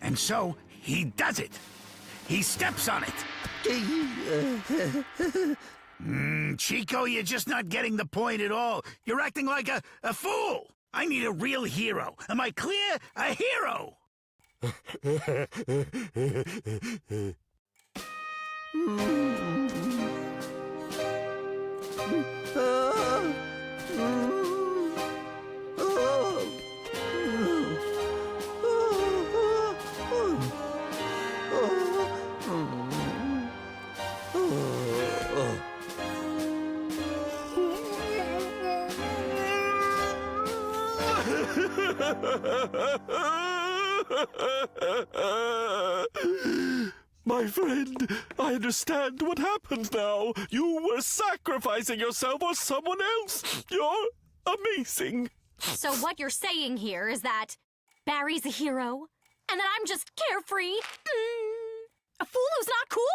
And so, he does it. He steps on it. Chico, you're just not getting the point at all. You're acting like a fool. I need a real hero. Am I clear? A hero! My friend, I understand what happened now. You were sacrificing yourself for someone else. You're amazing. So what you're saying here is that Barry's a hero, and that I'm just carefree? A fool who's not cool?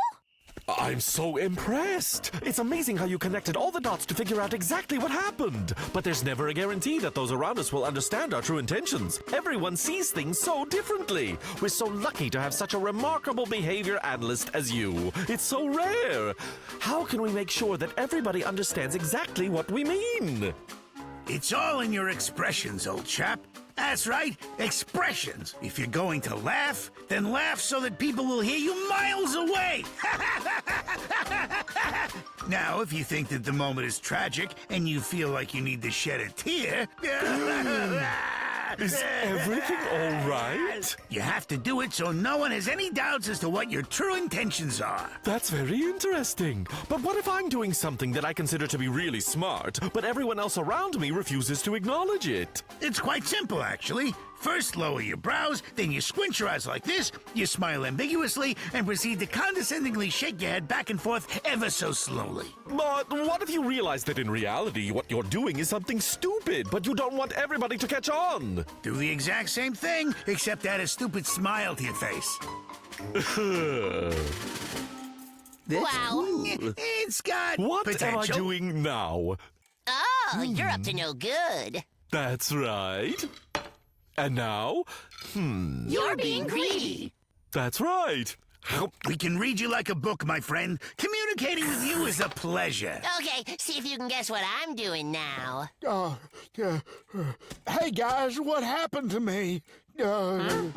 I'm so impressed. It's amazing how you connected all the dots to figure out exactly what happened. But there's never a guarantee that those around us will understand our true intentions. Everyone sees things so differently. We're so lucky to have such a remarkable behavior analyst as you. It's so rare. How can we make sure that everybody understands exactly what we mean? It's all in your expressions, old chap. That's right, expressions. If you're going to laugh, then laugh so that people will hear you miles away. Now, if you think that the moment is tragic and you feel like you need to shed a tear, Is everything all right? You have to do it so no one has any doubts as to what your true intentions are. That's very interesting. But what if I'm doing something that I consider to be really smart, but everyone else around me refuses to acknowledge it? It's quite simple, actually. First, lower your brows, then you squint your eyes like this, you smile ambiguously, and proceed to condescendingly shake your head back and forth ever so slowly. But what if you realize that in reality what you're doing is something stupid, but you don't want everybody to catch on? Do the exact same thing, except add a stupid smile to your face. That's Wow. cool. It's got What am I potential. doing now? Oh, you're up to no good. That's right. And now? You're being greedy. That's right. We can read you like a book, my friend. Communicating with you is a pleasure. Okay, see if you can guess what I'm doing now. Hey, guys, what happened to me? The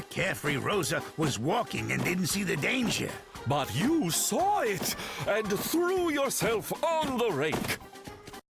carefree Rosa was walking and didn't see the danger. But you saw it and threw yourself on the rake.